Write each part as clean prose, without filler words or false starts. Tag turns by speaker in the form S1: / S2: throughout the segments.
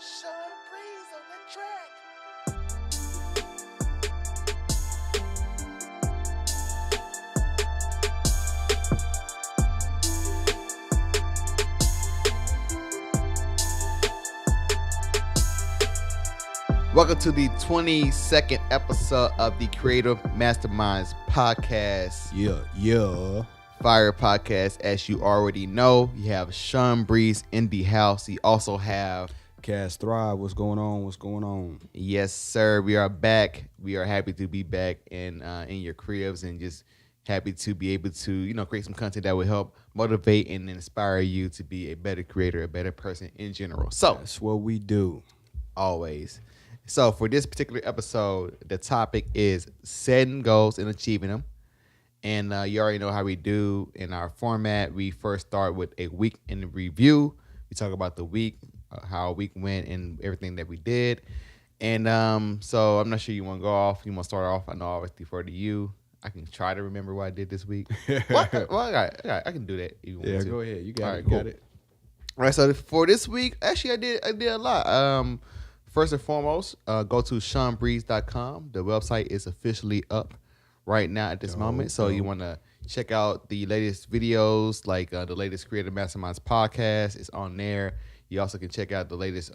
S1: Sean Breeze on the track.
S2: Welcome to the 22nd episode of the Creative Masterminds Podcast.
S3: Yeah.
S2: Fire Podcast. As you already know, you have Sean Breeze in the house. You also have
S3: Cast Thrive. What's going on?
S2: Yes, sir. We are back. We are happy to be back in your cribs and just happy to be able to, create some content that will help motivate and inspire you to be a better creator, a better person in general. So
S3: That's what we do.
S2: always. So for this particular episode, the topic is setting goals and achieving them. And you already know how we do in our format. We first start with a week in review. We talk about the week, how our week went, and everything that we did. And so I'm not sure you want to go off. You want to start off? I know I always defer to you. I can try to remember what I did this week. I can do that. If you want
S3: Yeah,
S2: to.
S3: go ahead. You got
S2: All
S3: it.
S2: right,
S3: Got
S2: cool.
S3: it.
S2: All right, so for this week, actually, I did a lot. First and foremost, go to SeanBreeze.com. The website is officially up right now at this moment. So you want to check out the latest videos, like the latest Creative Masterminds podcast is on there. You also can check out the latest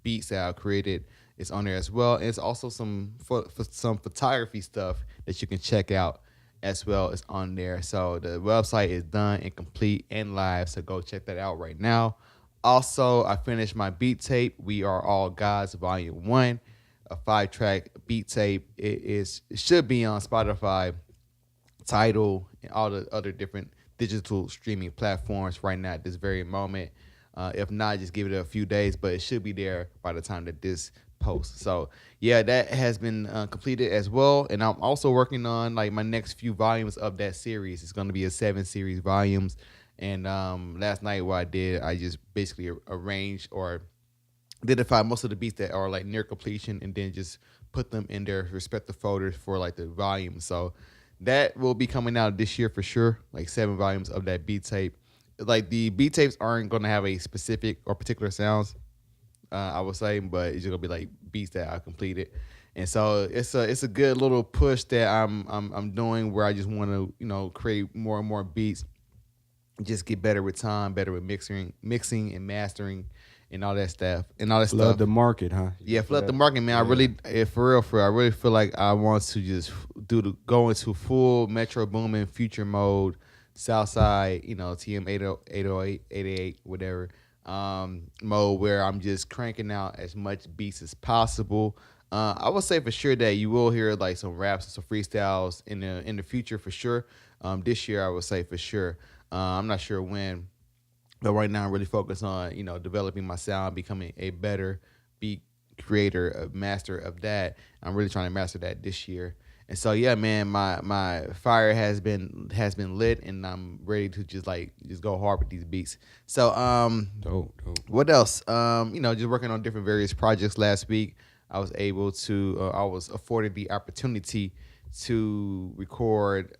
S2: beats that I created. It's on there as well. And it's also some photography stuff that you can check out as well. It's on there. So the website is done and complete and live. So go check that out right now. Also, I finished my beat tape. We Are All Gods, Volume 1, a 5-track beat tape. It should be on Spotify, Tidal, and all the other different digital streaming platforms right now at this very moment. If not, just give it a few days, but it should be there by the time that this posts. So, yeah, that has been completed as well. And I'm also working on like my next few volumes of that series. It's going to be a 7-series volumes. And last night what I did, I just basically arranged or identified most of the beats that are like near completion and then just put them in their respective folders for like the volume. So that will be coming out this year for sure, like 7 volumes of that beat tape. Like the beat tapes aren't going to have a specific or particular sounds, I would say, but it's just going to be like beats that I completed. And so it's a good little push that I'm doing where I just want to, create more and more beats. Just get better with time, better with mixing and mastering and all that stuff.
S3: Flood the market, huh?
S2: Yeah, flood the market, man. I really feel like I want to just go into full Metro Boomin future mode, Southside, TM 808, 888, whatever, mode where I'm just cranking out as much beats as possible. I would say for sure that you will hear like some raps and some freestyles in the future for sure. This year I would say for sure. I'm not sure when, but right now I'm really focused on, developing my sound, becoming a better beat creator, a master of that. I'm really trying to master that this year. And so, yeah, man, my fire has been lit, and I'm ready to just go hard with these beats. So,
S3: Dope.
S2: what else? Just working on different various projects last week. I was afforded the opportunity to record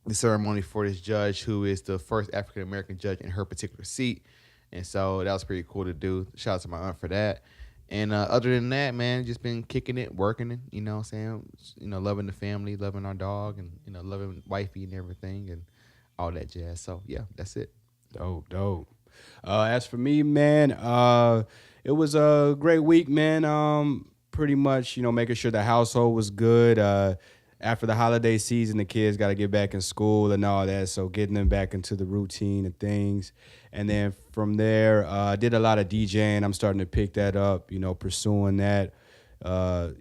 S2: the ceremony for this judge who is the first African American judge in her particular seat. And so that was pretty cool to do. Shout out to my aunt for that. And other than that, man, just been kicking it, working it, what I'm saying? Loving the family, loving our dog, and, loving wifey and everything and all that jazz. So, yeah, that's it.
S3: Dope. As for me, man, it was a great week, man. Pretty much, making sure the household was good. After the holiday season, the kids got to get back in school and all that, so getting them back into the routine of things. And then from there, I did a lot of DJing. I'm starting to pick that up, pursuing that, for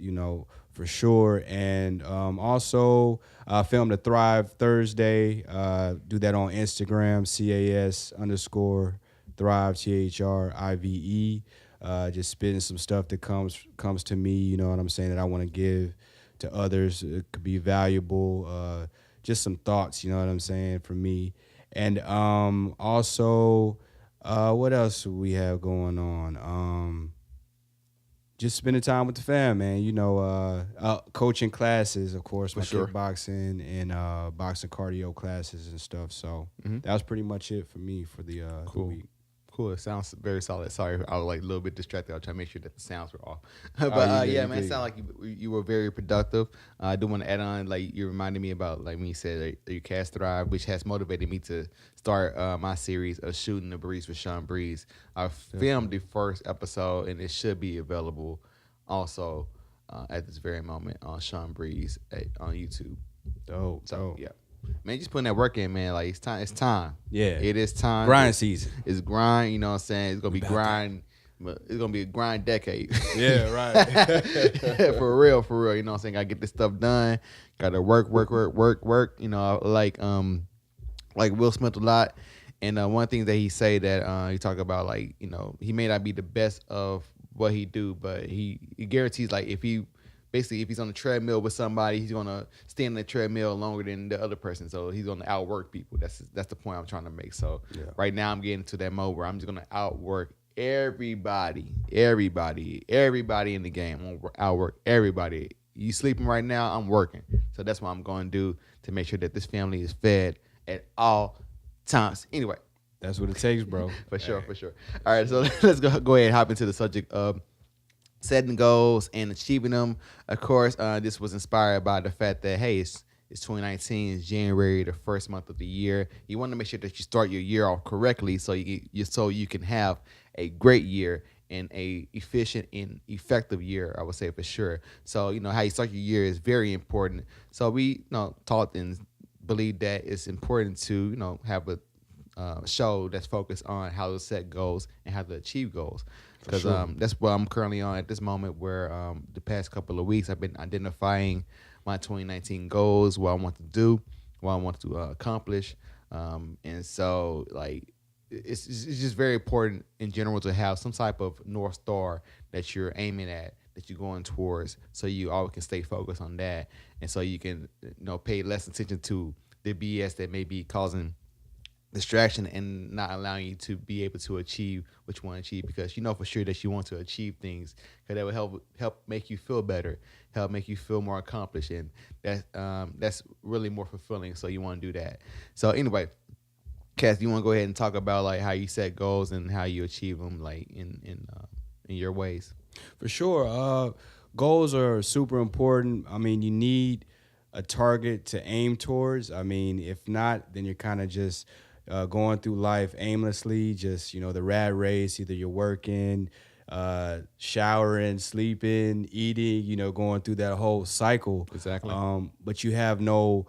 S3: sure. And also, I filmed a Thrive Thursday. Do that on Instagram, CAS_Thrive, THRIVE. Just spitting some stuff that comes to me, you know what I'm saying, that I want to give to others. It could be valuable, just some thoughts, you know what I'm saying, for me. And also, what else do we have going on? Just spending time with the fam, man. Coaching classes, of course, my kickboxing and boxing cardio classes and stuff. So that was pretty much it for me for the week.
S2: Cool. It sounds very solid. Sorry, I was like a little bit distracted. I was trying to make sure that the sounds were off.
S3: Oh,
S2: but
S3: you good,
S2: yeah,
S3: you
S2: man, it
S3: good.
S2: sounded like you were very productive. I do want to add on, like you reminded me about, like when you said your cast Thrive, which has motivated me to start my series of shooting the breeze with Sean Breeze. I filmed the first episode, and it should be available also at this very moment on Sean Breeze on YouTube.
S3: Dope.
S2: So
S3: dope.
S2: yeah. Man, just putting that work in, man. Like it's time. It's time.
S3: Yeah.
S2: It is time.
S3: Grind season.
S2: It's grind. You know what I'm saying? It's gonna be
S3: about
S2: grind. It's gonna be a grind decade.
S3: Yeah, right.
S2: For real. You know what I'm saying? Gotta get this stuff done. Gotta work. You know, like Will Smith a lot. And one thing that he say that he talk about, like, you know, he may not be the best of what he do, but he guarantees, like, if he's on the treadmill with somebody, he's gonna stay on the treadmill longer than the other person. So he's gonna outwork people. That's the point I'm trying to make. So right now I'm getting to that mode where I'm just gonna outwork everybody in the game. I'm gonna outwork everybody. You sleeping right now? I'm working. So that's what I'm gonna do to make sure that this family is fed at all times. Anyway.
S3: That's what it takes, bro.
S2: For sure. All right, so let's go ahead and hop into the subject of setting goals and achieving them. Of course, this was inspired by the fact that, hey, it's 2019, it's January, the first month of the year. You want to make sure that you start your year off correctly so you can have a great year and a efficient and effective year, I would say, for sure. So, you know, how you start your year is very important. So we taught and believe that it's important to, have a show that's focused on how to set goals and how to achieve goals. Because that's what I'm currently on at this moment, where the past couple of weeks I've been identifying my 2019 goals, what I want to do, what I want to accomplish. And so, like, it's just very important in general to have some type of North Star that you're aiming at, that you're going towards, so you always can stay focused on that. And so you can, pay less attention to the BS that may be causing distraction and not allowing you to be able to achieve what you want to achieve, because you know for sure that you want to achieve things, because that will help make you feel better, help make you feel more accomplished, and that's really more fulfilling. So you want to do that. So anyway, Cass, you want to go ahead and talk about, like, how you set goals and how you achieve them, like in your ways?
S3: For sure. Goals are super important. I mean, you need a target to aim towards. I mean, if not, then you're kind of just going through life aimlessly, just, the rat race. Either you're working, showering, sleeping, eating, going through that whole cycle.
S2: Exactly.
S3: But you have no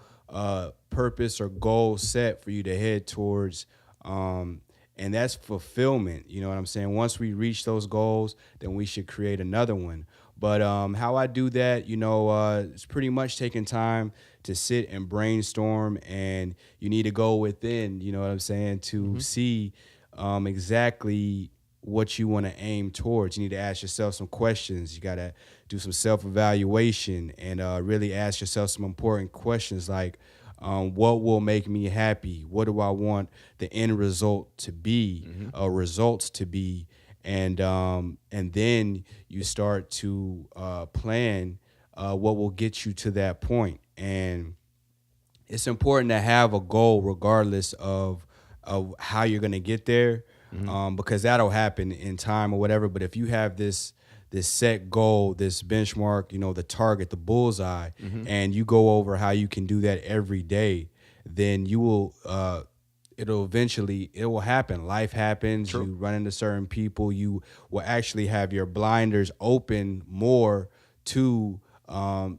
S3: purpose or goal set for you to head towards. And that's fulfillment. You know what I'm saying? Once we reach those goals, then we should create another one. But how I do that, it's pretty much taking time to sit and brainstorm, and you need to go within, you know what I'm saying, to see exactly what you want to aim towards. You need to ask yourself some questions. You got to do some self-evaluation and really ask yourself some important questions like, what will make me happy? What do I want the end result to be, results to be? And then you start to plan what will get you to that point. And it's important to have a goal regardless of how you're going to get there, because that'll happen in time or whatever. But if you have this set goal, this benchmark, the target, the bullseye, and you go over how you can do that every day, then you will it will happen. Life happens. True. You run into certain people. You will actually have your blinders open more to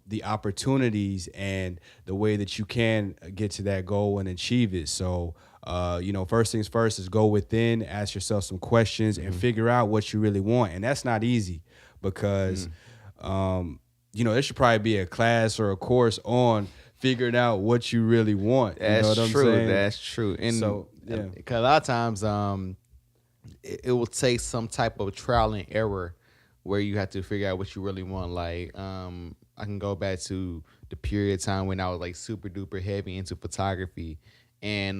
S3: the opportunities and the way that you can get to that goal and achieve it. So, first things first is go within, ask yourself some questions, and figure out what you really want. And that's not easy, because, there should probably be a class or a course on figuring out what you really want.
S2: That's
S3: what I'm
S2: true.
S3: saying?
S2: That's true. And
S3: so, yeah.
S2: Because a lot of times it will take some type of trial and error where you have to figure out what you really want. Like, I can go back to the period of time when I was like super duper heavy into photography. And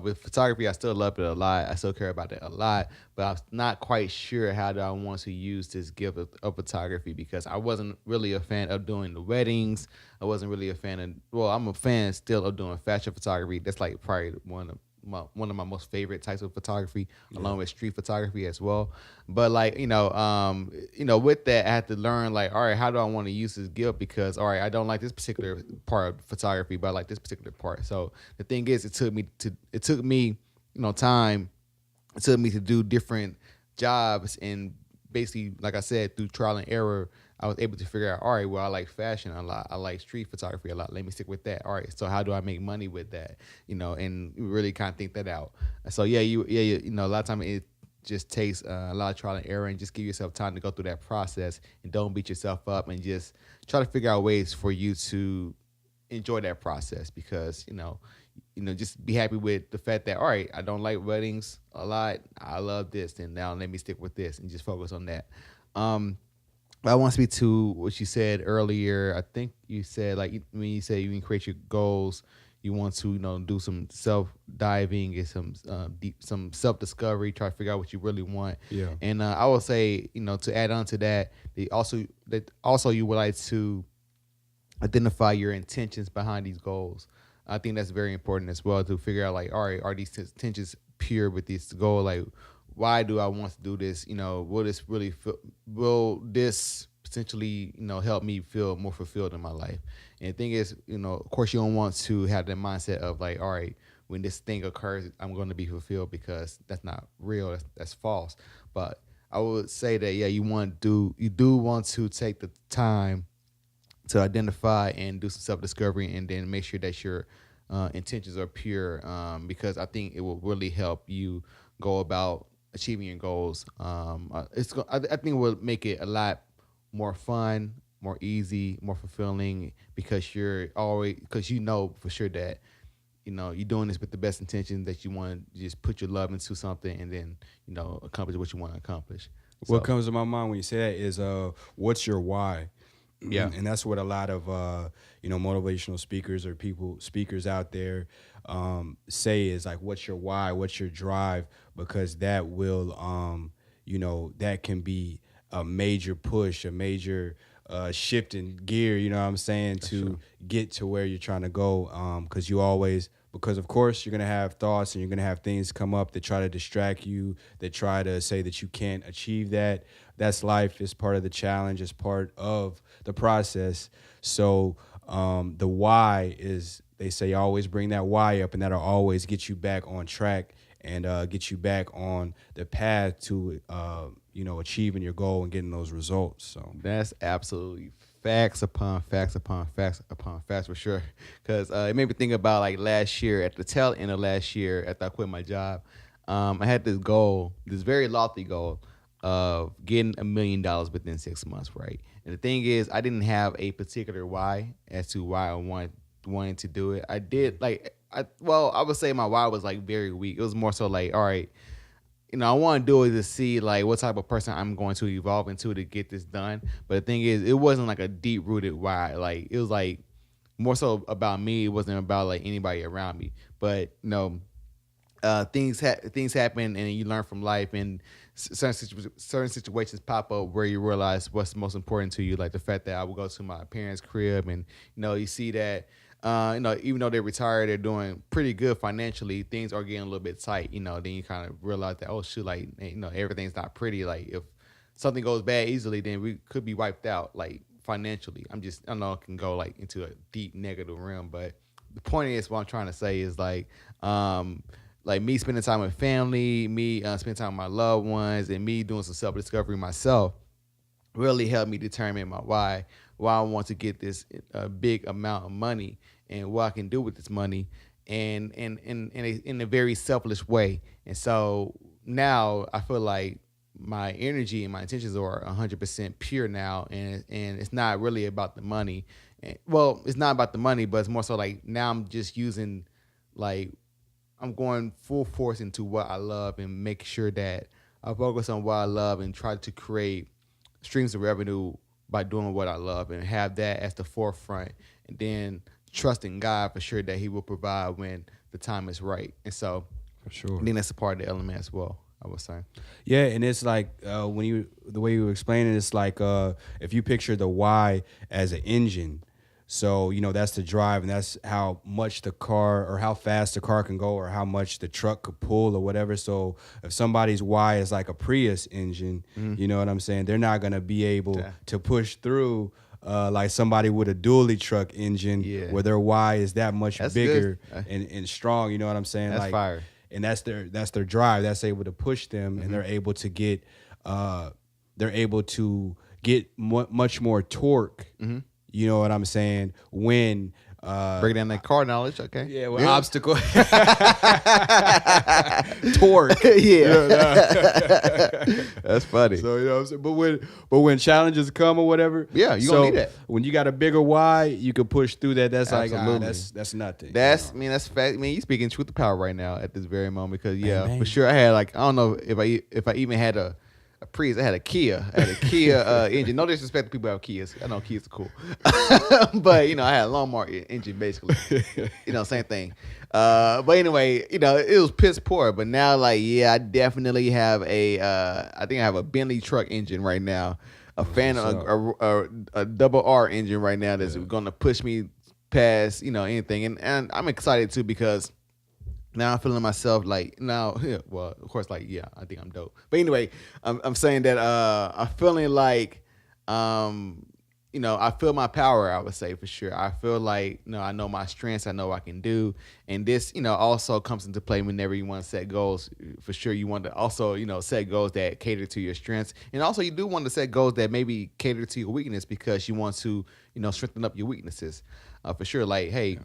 S2: with photography, I still love it a lot. I still care about it a lot, but I'm not quite sure how do I want to use this gift of photography, because I wasn't really a fan of doing the weddings. I wasn't really a fan of, I'm a fan still of doing fashion photography. That's like probably one of one of my most favorite types of photography, along with street photography as well. But like with that, I had to learn like, all right, how do I want to use this gift? Because all right, I don't like this particular part of photography, but I like this particular part. So the thing is, it took me time. It took me to do different jobs, and basically, like I said, through trial and error, I was able to figure out, all right, well, I like fashion a lot. I like street photography a lot. Let me stick with that. All right, so how do I make money with that? And really kind of think that out. So a lot of time it just takes a lot of trial and error, and just give yourself time to go through that process, and don't beat yourself up, and just try to figure out ways for you to enjoy that process, because just be happy with the fact that, all right, I don't like weddings a lot. I love this, and now let me stick with this and just focus on that. I want to speak to what you said earlier. I think you said, like, when you say you can create your goals, you want to do some self diving, get some self discovery, try to figure out what you really want.
S3: Yeah.
S2: And I would say, to add on to that, also you would like to identify your intentions behind these goals. I think that's very important as well, to figure out, like, all right, are these intentions pure with this goal? Like, why do I want to do this? Will this potentially, help me feel more fulfilled in my life? And the thing is, of course, you don't want to have that mindset of like, all right, when this thing occurs, I'm going to be fulfilled, because that's not real. That's false. But I would say that, yeah, you do want to take the time to identify and do some self-discovery, and then make sure that your intentions are pure, because I think it will really help you go about achieving your goals. I think it will make it a lot more fun, more easy, more fulfilling, because you know for sure that you're doing this with the best intention, that you want to just put your love into something, and then accomplish what you want to accomplish.
S3: What comes to my mind when you say that is what's your why?
S2: Yeah.
S3: And that's what a lot of motivational speakers or speakers out there say is like, what's your why, what's your drive? Because that will that can be a major push, a major shift in gear, you know what I'm saying, to get to where you're trying to go. Because of course you're going to have thoughts, and you're going to have things come up that try to distract you, that try to say that you can't achieve that. That's life. It's part of the challenge. It's part of the process. So the why is, they say, always bring that why up, and that'll always get you back on track, and get you back on the path to achieving your goal and getting those results. So
S2: that's absolutely facts upon facts upon facts upon facts, for sure. Because it made me think about, like, last year, at the tail end of last year, after I quit my job, I had this goal, this very lofty goal of getting $1 million within 6 months, right? And the thing is, I didn't have a particular why as to why I wanted to do it. I did, like, I would say my why was, like, very weak. It was more so like, all right, I want to do it to see, like, what type of person I'm going to evolve into to get this done. But the thing is, it wasn't like a deep rooted why. Like, it was like more so about me. It wasn't about like anybody around me. But things happen, and you learn from life, and certain situations pop up where you realize what's most important to you. Like the fact that I would go to my parents' crib, and you see that even though they're retired, they're doing pretty good financially. Things are getting a little bit tight. Then you kind of realize that, oh shoot, like, everything's not pretty. Like, if something goes bad easily, then we could be wiped out, like, financially. I know it can go like into a deep negative realm, but the point is, what I'm trying to say is like me spending time with family, me spending time with my loved ones, and me doing some self-discovery myself really helped me determine my why I want to get this big amount of money, and what I can do with this money, and in a very selfless way. And so now I feel like my energy and my intentions are 100% pure now, and it's not really about the money. Well, it's not about the money, but it's more so like now I'm just using, like, I'm going full force into what I love, and make sure that I focus on what I love, and try to create streams of revenue by doing what I love, and have that as the forefront, and then trusting God for sure that He will provide when the time is right. And so,
S3: for sure,
S2: I think that's a part of the element as well, I would say.
S3: Yeah, and it's like the way you were explaining, it's like if you picture the why as an engine. So, that's the drive, and that's how much the car or how fast the car can go or how much the truck could pull or whatever. So if somebody's Y is like a Prius engine, you know what I'm saying? They're not going to be able to push through like somebody with a dually truck engine where their Y is that much bigger and strong. You know what I'm saying?
S2: That's
S3: like,
S2: fire.
S3: And that's their drive. That's able to push them, and they're able to get much more torque. You know what I'm saying? When
S2: Break down that car knowledge, okay?
S3: yeah, with obstacle torque.
S2: That's funny.
S3: So what I'm saying? But when challenges come or whatever,
S2: you gonna need that.
S3: When you got a bigger Y, you can push through that. That's
S2: Absolutely.
S3: that's nothing.
S2: That's that's fact. You speaking truth to power right now at this very moment because
S3: Man.
S2: for sure I had I don't know if I even had a Prius. I had a Kia. I had a Kia engine. No disrespect to people who have Kias. I know Kias are cool, but I had a lawnmower engine basically. Same thing. But anyway, it was piss poor. But now, I definitely have I think I have a Bentley truck engine right now. A double R engine right now that's going to push me past anything, and I'm excited too because. Now I'm feeling myself well, of course, I think I'm dope. But anyway, I'm saying that I'm feeling I feel my power, I would say for sure. I feel I know my strengths, I know what I can do. And this, also comes into play whenever you want to set goals. For sure, you want to also, set goals that cater to your strengths. And also you do want to set goals that maybe cater to your weakness because you want to, strengthen up your weaknesses. For sure, hey,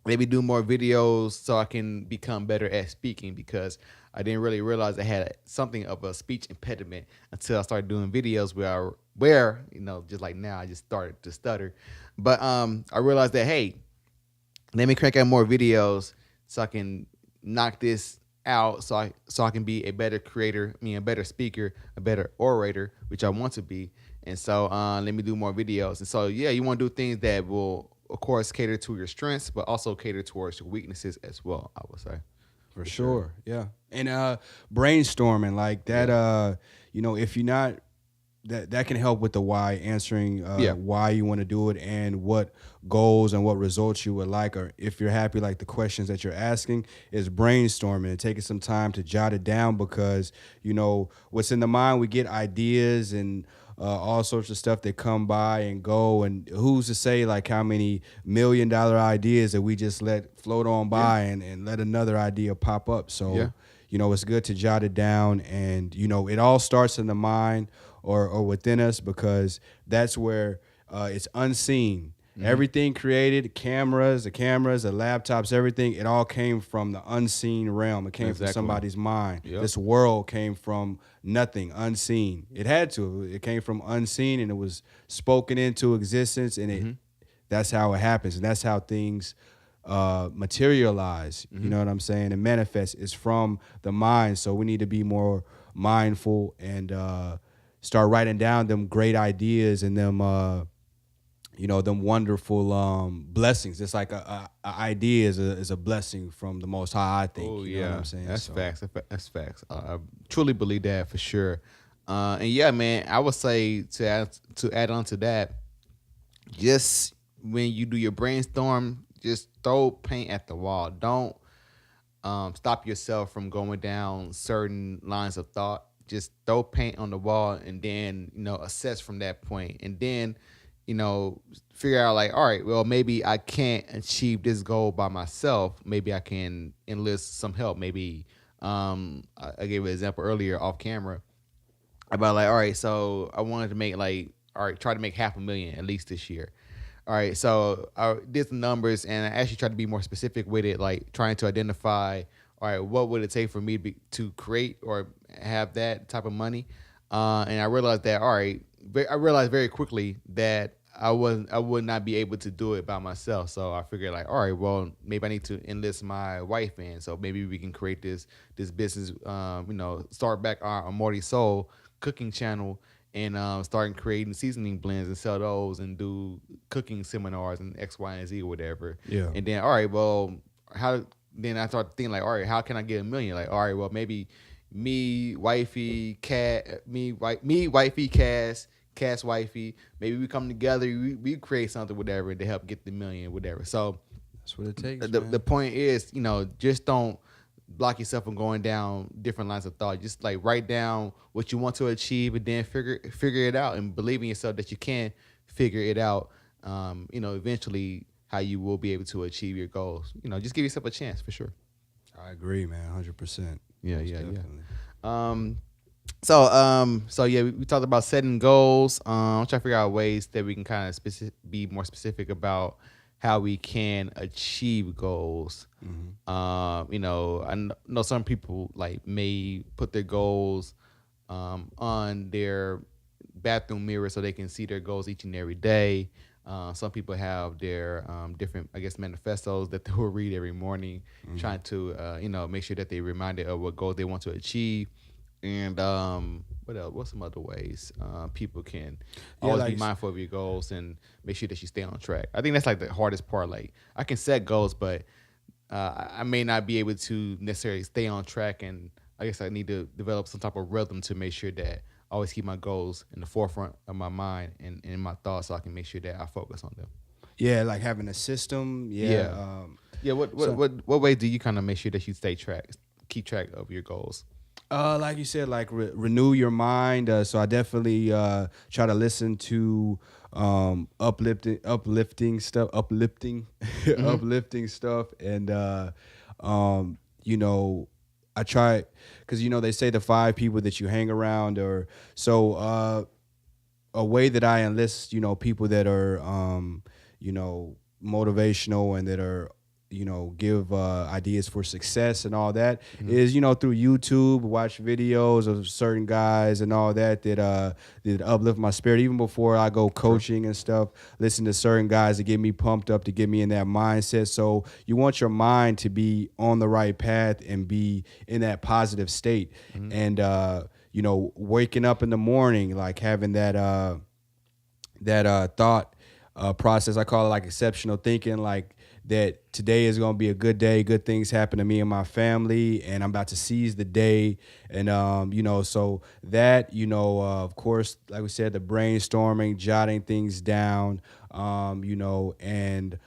S2: maybe do more videos so I can become better at speaking because I didn't really realize I had something of a speech impediment until I started doing videos where just like now I just started to stutter. But I realized that, hey, let me crank out more videos so I can knock this out so I can be a better creator, a better speaker, a better orator, which I want to be. And so let me do more videos. And so, you want to do things that will, of course, cater to your strengths, but also cater towards your weaknesses as well, I would say.
S3: For sure. Yeah. And brainstorming like that, if you're not, that can help with the why, answering why you want to do it and what goals and what results you would like, or if you're happy, like the questions that you're asking is brainstorming and taking some time to jot it down because, what's in the mind, we get ideas and all sorts of stuff that come by and go, and who's to say how many $1 million ideas that we just let float on by and let another idea pop up. So, it's good to jot it down, and, it all starts in the mind or within us because that's where it's unseen. Mm-hmm. Everything created, the cameras, the laptops, everything, it all came from the unseen realm. It came from somebody's mind. Yep. This world came from nothing, unseen. It had to. It came from unseen, and it was spoken into existence, and that's how it happens, and that's how things materialize. You know what I'm saying? And manifest is from the mind, so we need to be more mindful and start writing down them great ideas and them them wonderful blessings. It's like a idea is a blessing from the Most High, I think.
S2: Oh,
S3: you know what I'm saying?
S2: That's facts. That's facts. I truly believe that for sure. And man, I would say to add on to that, just when you do your brainstorm, just throw paint at the wall. Don't stop yourself from going down certain lines of thought. Just throw paint on the wall and then, assess from that point. And then, figure out all right, well, maybe I can't achieve this goal by myself. Maybe I can enlist some help. Maybe I gave an example earlier off camera about all right, so I wanted to make try to make $500,000 at least this year. All right, so I did some numbers and I actually tried to be more specific with it, trying to identify, all right, what would it take for me to create or have that type of money? And I realized that, all right, I realized very quickly that I would not be able to do it by myself. So I figured all right, well, maybe I need to enlist my wife in. So maybe we can create this business, start back our Morty Soul cooking channel and starting creating seasoning blends and sell those and do cooking seminars and X, Y, and Z or whatever. Yeah. And then, all right, well, then I started thinking all right, how can I get $1 million? All right, well, maybe me, wifey, Cass, Cass Wifey. Maybe we come together, we create something, whatever, to help get the million, whatever. So
S3: That's what it takes.
S2: the point is, just don't block yourself from going down different lines of thought. Just like write down what you want to achieve and then figure it out, and believe in yourself that you can figure it out. Eventually how you will be able to achieve your goals. Just give yourself a chance for sure.
S3: I agree, man, 100%.
S2: Yeah,
S3: Most
S2: yeah,
S3: definitely.
S2: yeah. So yeah, we talked about setting goals. I'm trying to figure out ways that we can kind of be more specific about how we can achieve goals. I know some people like may put their goals on their bathroom mirror so they can see their goals each and every day. Some people have their different, I guess, manifestos that they will read every morning, trying to make sure that they're reminded of what goals they want to achieve. And what else? What's some other ways people can always be mindful of your goals and make sure that you stay on track? I think that's like the hardest part. Like, I can set goals, but I may not be able to necessarily stay on track. And I guess I need to develop some type of rhythm to make sure that I always keep my goals in the forefront of my mind and in my thoughts, so I can make sure that I focus on them.
S3: Yeah, like having a system. Yeah.
S2: What way do you kind of make sure that you keep track of your goals?
S3: Like you said, like renew your mind. So I definitely try to listen to uplifting stuff, uplifting stuff, and I try, because they say the 5 people that you hang around, or so. A way that I enlist, people that are, motivational and that are, give ideas for success and all that is, through YouTube, watch videos of certain guys and all that uplift my spirit. Even before I go coaching and stuff, listen to certain guys that get me pumped up, to get me in that mindset. So you want your mind to be on the right path and be in that positive state. And, waking up in the morning, like having that thought process. I call it like exceptional thinking, like that today is going to be a good day. Good things happen to me and my family, and I'm about to seize the day. And, so that, of course, like we said, the brainstorming, jotting things down, and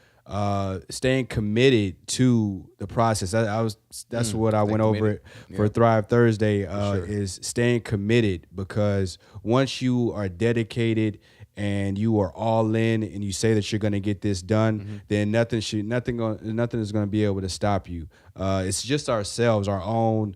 S3: staying committed to the process. That's what I went over it for Thrive Thursday, is staying committed, because once you are dedicated and you are all in and you say that you're going to get this done, then nothing is going to be able to stop you. It's just ourselves, our own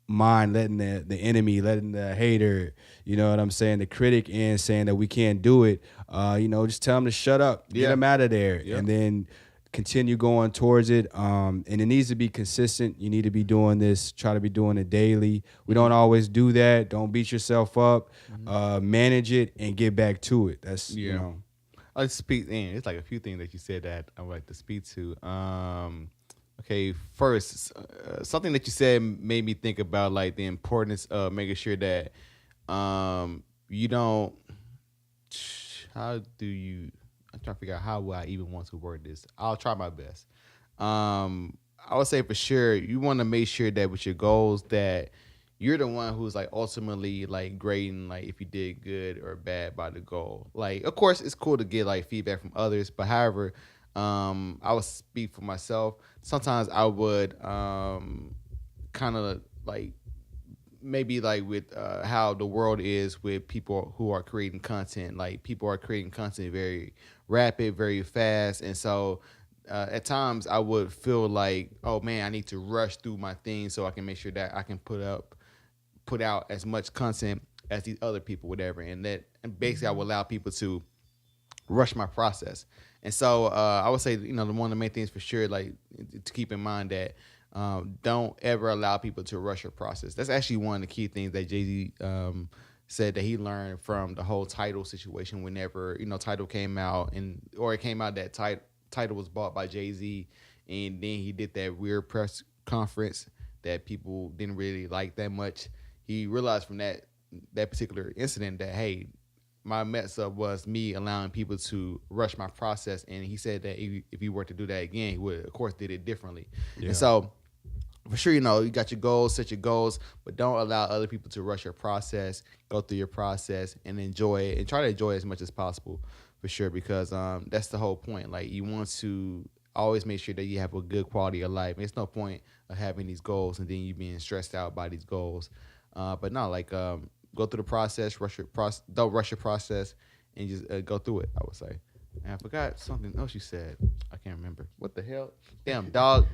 S3: mind, letting the enemy, letting the hater, the critic in, saying that we can't do it. Just tell them to shut up, get them out of there, and then continue going towards it. And it needs to be consistent. You need to be doing this, try to be doing it daily. We don't always do that. Don't beat yourself up. Manage it and get back to it. That's,
S2: I'll speak in. It's like a few things that you said that I would like to speak to. Okay, first, something that you said made me think about like the importance of making sure that you don't. I'm trying to figure out how will I even want to word this. I'll try my best. I would say for sure you want to make sure that with your goals that you're the one who's like ultimately like grading like if you did good or bad by the goal. Like, of course, it's cool to get like feedback from others, but however, I would speak for myself. Sometimes I would kind of like maybe like with how the world is with people who are creating content. Like, people are creating content very rapid, very fast, and so at times I would feel like, oh man, I need to rush through my things so I can make sure that I can put out as much content as these other people, whatever, and basically I would allow people to rush my process. And so I would say, one of the main things for sure, like to keep in mind that don't ever allow people to rush your process. That's actually one of the key things that Jay-Z said that he learned from the whole Tidal situation. Whenever Tidal came out, or it came out that Tidal was bought by Jay-Z, and then he did that weird press conference that people didn't really like that much. He realized from that particular incident that, hey, my mess up was me allowing people to rush my process. And he said that if he were to do that again, he would, of course, did it differently. Yeah. And so for sure, you got your goals, set your goals, but don't allow other people to rush your process. Go through your process and enjoy it, and try to enjoy it as much as possible, for sure, because that's the whole point. Like, you want to always make sure that you have a good quality of life. There's no point of having these goals and then you being stressed out by these goals. But no, like, go through the process, don't rush your process, and just go through it, I would say. And I forgot something else you said. I can't remember. What the hell? Damn, dog.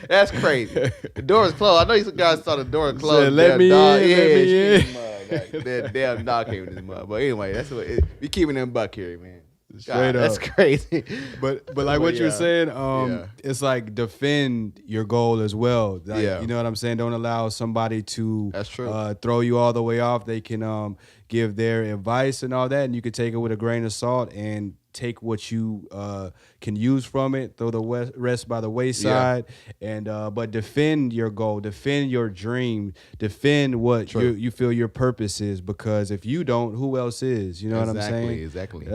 S2: That's crazy. The door is closed. I know you guys saw the door closed.
S3: Said, let me
S2: dog.
S3: in,
S2: Yeah,
S3: let me
S2: she
S3: in.
S2: in the mud. Like, that damn dog came in this mud. But anyway, that's what we keeping them buck here, man.
S3: Straight
S2: That's
S3: up.
S2: crazy.
S3: But like what you were
S2: yeah.
S3: saying,
S2: Yeah.
S3: it's like defend your goal as well. Like,
S2: Yeah.
S3: you know what I'm saying? Don't allow somebody to
S2: That's true.
S3: Throw you all the way off. They can give their advice and all that, and you can take it with a grain of salt and take what you can use from it, throw the rest by the wayside, and but defend your goal, defend your dream, defend what you feel your purpose is, because if you don't, who else is? You know what I'm saying?
S2: Exactly.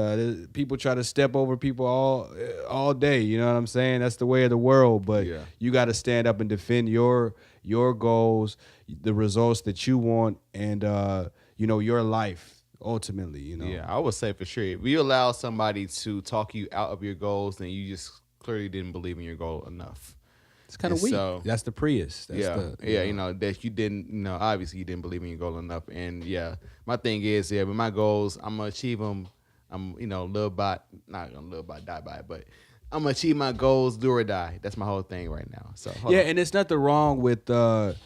S3: People try to step over people all day. You know what I'm saying? That's the way of the world. But you got to stand up and defend your goals, the results that you want, and your life. Ultimately,
S2: Yeah, I would say for sure, if you allow somebody to talk you out of your goals, then you just clearly didn't believe in your goal enough.
S3: It's kind of weak.
S2: So,
S3: that's the Prius. That's
S2: that you didn't, obviously you didn't believe in your goal enough. And my thing is, with my goals, I'm gonna achieve them. I'm, live by, not gonna live by, die by it, but I'm gonna achieve my goals, do or die. That's my whole thing right now. So
S3: and it's nothing wrong with a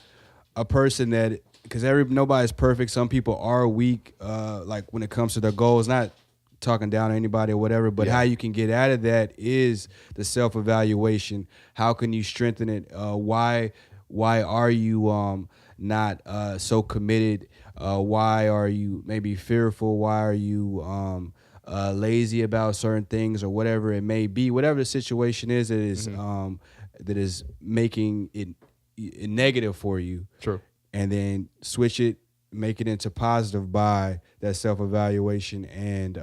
S3: person that. Because nobody's perfect. Some people are weak, like when it comes to their goals. Not talking down on anybody or whatever, but how you can get out of that is the self-evaluation. How can you strengthen it? Why are you not so committed? Why are you maybe fearful? Why are you lazy about certain things, or whatever it may be? Whatever the situation is that is making it negative for you.
S2: True.
S3: And then switch it, make it into positive by that self-evaluation and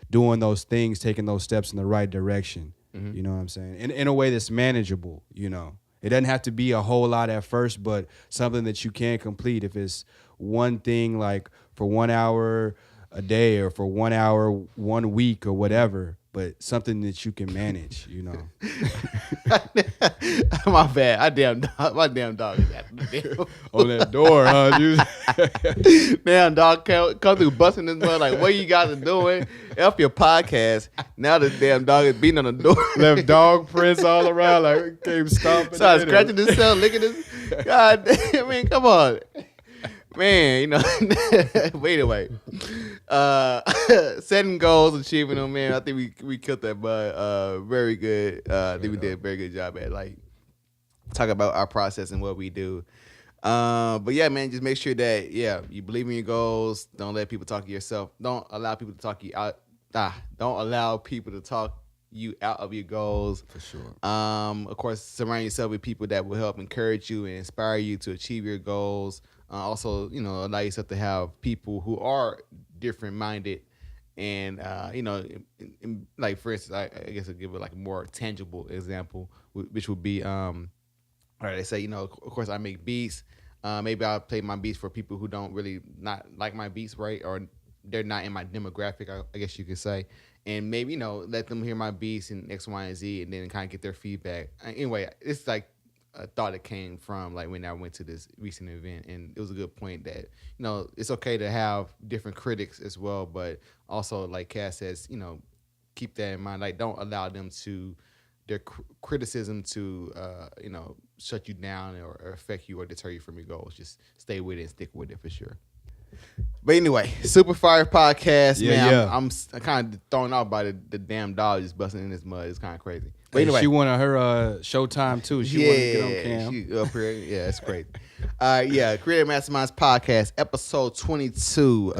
S3: doing those things, taking those steps in the right direction. Mm-hmm. You know what I'm saying? In a way that's manageable, It doesn't have to be a whole lot at first, but something that you can complete. If it's one thing, like for 1 hour a day or for 1 hour 1 week or whatever, but something that you can manage,
S2: My bad. My damn dog is at the door.
S3: On that door, huh? Dude?
S2: Damn dog come through busting this mud like, what you guys are doing? F your podcast. Now the damn dog is beating on the door.
S3: Left dog prints all around, like came stomping.
S2: Started scratching himself, licking his. God damn, I mean, come on. Man, but anyway, setting goals, achieving them, man. I think we killed that, but very good. I think we did a very good job at talk about our process and what we do. But yeah, man, just make sure that you believe in your goals. Don't let people talk to yourself. Don't allow people to talk you out. Don't allow people to talk you out of your goals.
S3: For sure.
S2: Of course, surround yourself with people that will help encourage you and inspire you to achieve your goals. Also, allow yourself to have people who are different minded, and like for instance, I guess I'll give it like a more tangible example, which would be, all right, they say, of course I make beats. Maybe I'll play my beats for people who don't really not like my beats, right? Or they're not in my demographic, I guess you could say. And maybe, let them hear my beats and X, Y, and Z, and then kind of get their feedback. Anyway, it's like a thought that came from like when I went to this recent event, and it was a good point that it's okay to have different critics as well, but also like Cass says, keep that in mind. Like, don't allow them to their criticism to shut you down or affect you or deter you from your goals. Just stay with it and stick with it for sure. But anyway, Super Fire Podcast, man. I'm kind of thrown off by the damn dog just busting in this mud. It's kind of crazy. But anyway,
S3: she wanted her showtime too. She wanted to get on cam.
S2: She up here. Yeah, it's crazy. Creative Masterminds Podcast, episode 22.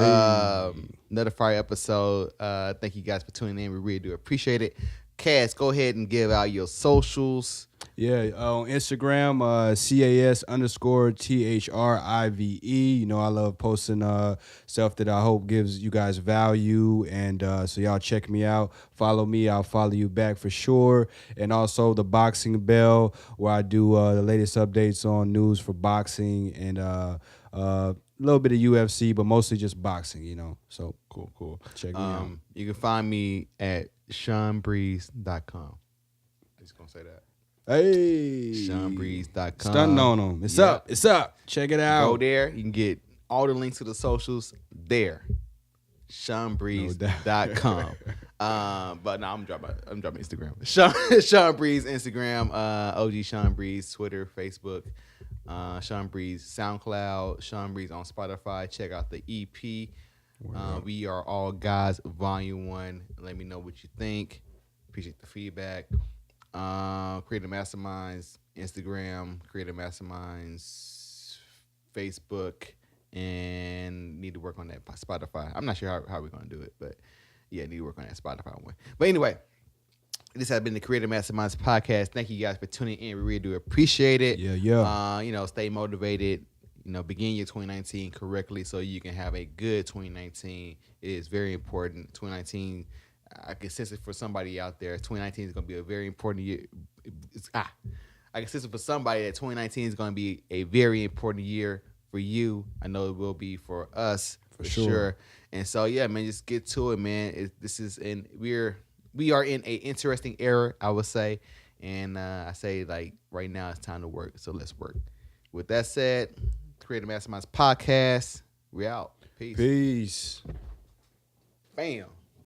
S2: Another fire episode. Thank you guys for tuning in. We really do appreciate it. Cass, go ahead and give out your socials.
S3: Yeah, on Instagram, CAS_THRIVE. You know, I love posting stuff that I hope gives you guys value. And so y'all check me out. Follow me. I'll follow you back for sure. And also the Boxing Bell, where I do the latest updates on news for boxing and a little bit of UFC, but mostly just boxing, you know. So cool. Check me out.
S2: You can find me at SeanBreeze.com. I'm just going to say that.
S3: Hey,
S2: SeanBreeze.com.
S3: Stunting on them. It's up. Check it out.
S2: Go there. You can get all the links to the socials there. SeanBreeze.com. But no, I'm dropping Instagram. Sean Breeze Instagram, OG Sean Breeze, Twitter, Facebook, Sean Breeze, SoundCloud, Sean Breeze on Spotify. Check out the EP. We Are All Gods, Volume 1. Let me know what you think. Appreciate the feedback. Creative Masterminds, Instagram, Creative Masterminds, Facebook, and need to work on that Spotify. I'm not sure how we're going to do it, but yeah, need to work on that Spotify one. But anyway, this has been the Creative Masterminds podcast. Thank you guys for tuning in. We really do appreciate it.
S3: Yeah.
S2: Stay motivated. Begin your 2019 correctly so you can have a good 2019. It is very important. 2019, I can sense it for somebody out there. 2019 is going to be a very important year. I can sense it for somebody that 2019 is going to be a very important year for you. I know it will be for us for sure. And so, yeah, man, just get to it, man. We are in a interesting era, I would say. And I say, like, right now it's time to work. So let's work. With that said, Creative Masterminds podcast. We out. Peace.
S3: Peace.
S2: Bam.